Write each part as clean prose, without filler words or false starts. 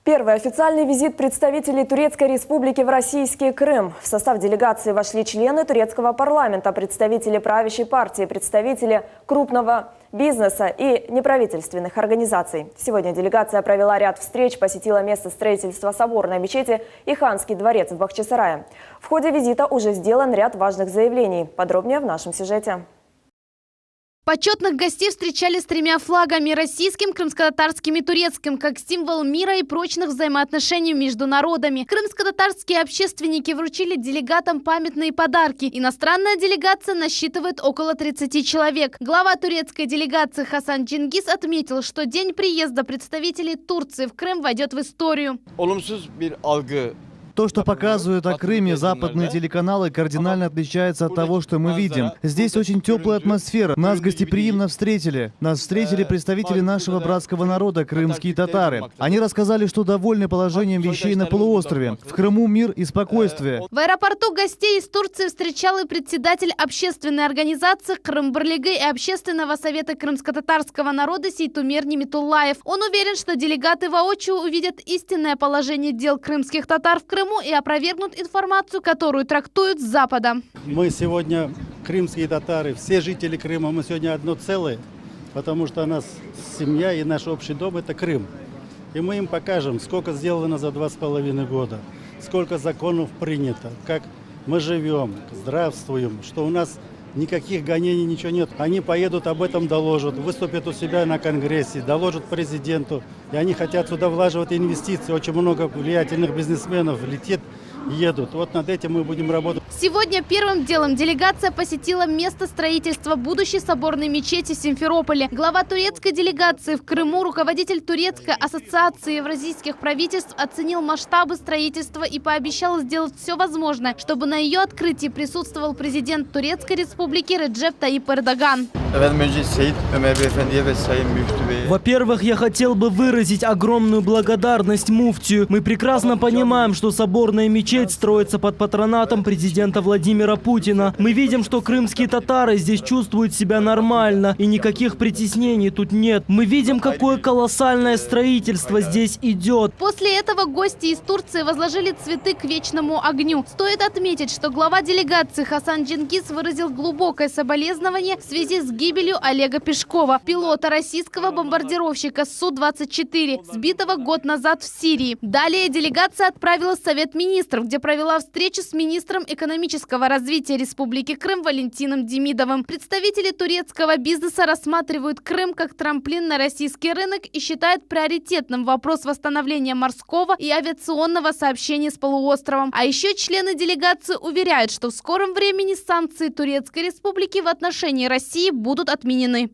Первый официальный визит представителей Турецкой Республики в российский Крым. В состав делегации вошли члены турецкого парламента, представители правящей партии, представители крупного бизнеса и неправительственных организаций. Сегодня делегация провела ряд встреч, посетила место строительства соборной мечети и Ханский дворец в Бахчисарае. В ходе визита уже сделан ряд важных заявлений. Подробнее в нашем сюжете. Почетных гостей встречали с 3 флагами – российским, крымско-татарским и турецким, как символ мира и прочных взаимоотношений между народами. Крымско-татарские общественники вручили делегатам памятные подарки. Иностранная делегация насчитывает около 30 человек. Глава турецкой делегации Хасан Чингис отметил, что день приезда представителей Турции в Крым войдет в историю. То, что показывают о Крыме западные телеканалы, кардинально отличается от того, что мы видим. Здесь очень теплая атмосфера. Нас гостеприимно встретили. Нас встретили представители нашего братского народа, крымские татары. Они рассказали, что довольны положением вещей на полуострове. В Крыму мир и спокойствие. В аэропорту гостей из Турции встречал и председатель общественной организации Крым-Барлиги и Общественного совета крымско-татарского народа Сейтумер Нимитуллаев. Он уверен, что делегаты воочию увидят истинное положение дел крымских татар в Крыму и опровергнут информацию, которую трактуют с Запада. Мы сегодня, крымские татары, все жители Крыма, мы сегодня одно целое, потому что у нас семья и наш общий дом – это Крым. И мы им покажем, сколько сделано за 2,5 года, сколько законов принято, как мы живем, здравствуем, что у нас никаких гонений, ничего нет. Они поедут, об этом доложат, выступят у себя на Конгрессе, доложат президенту. И они хотят сюда влаживать инвестиции. Очень много влиятельных бизнесменов едут. Вот над этим мы будем работать. Сегодня первым делом делегация посетила место строительства будущей соборной мечети в Симферополе. Глава турецкой делегации в Крыму, руководитель Турецкой ассоциации евразийских правительств оценил масштабы строительства и пообещал сделать все возможное, чтобы на ее открытии присутствовал президент Турецкой Республики Реджеп Таyyip Эрдоган. Во-первых, я хотел бы выразить огромную благодарность муфтию. Мы прекрасно понимаем, что соборная мечеть строится под патронатом президента Владимира Путина. Мы видим, что крымские татары здесь чувствуют себя нормально, и никаких притеснений тут нет. Мы видим, какое колоссальное строительство здесь идет. После этого гости из Турции возложили цветы к вечному огню. Стоит отметить, что глава делегации Хасан Чингис выразил глубокое соболезнование в связи с гибелью Олега Пешкова, пилота российского бомбардировщика Су-24, сбитого год назад в Сирии. Далее делегация отправилась в Совет министров, где провела встречу с министром экономического развития Республики Крым Валентином Демидовым. Представители турецкого бизнеса рассматривают Крым как трамплин на российский рынок и считают приоритетным вопрос восстановления морского и авиационного сообщения с полуостровом. А еще члены делегации уверяют, что в скором времени санкции Турецкой Республики в отношении России будут отменены.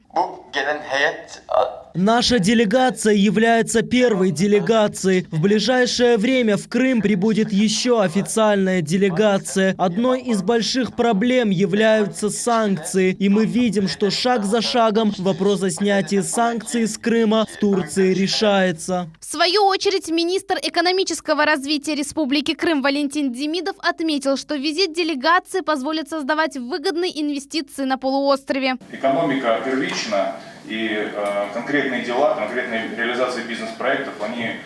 Наша делегация является первой делегацией. В ближайшее время в Крым прибудет еще официальная делегация. Одной из больших проблем являются санкции. И мы видим, что шаг за шагом вопрос о снятии санкций с Крыма в Турции решается. В свою очередь, министр экономического развития Республики Крым Валентин Демидов отметил, что визит делегации позволит создавать выгодные инвестиции на полуострове. Экономика первична, и конкретные дела, конкретные реализации бизнес-проектов, они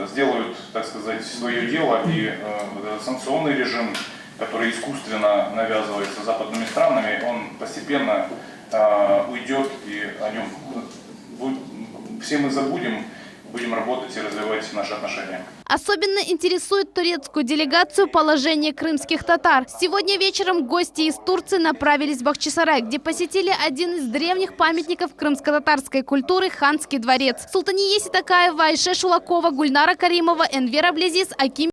сделают, так сказать, свое дело, и санкционный режим, который искусственно навязывается западными странами, он постепенно уйдет, и о нем все мы забудем, будем работать и развивать наши отношения. Особенно интересует турецкую делегацию положение крымских татар. Сегодня вечером гости из Турции направились в Бахчисарай, где посетили один из древних памятников крымско-татарской культуры – Ханский дворец. Султания Есетакаева, Айше Шулакова, Гульнара Каримова, Энвер Аблезис, Аким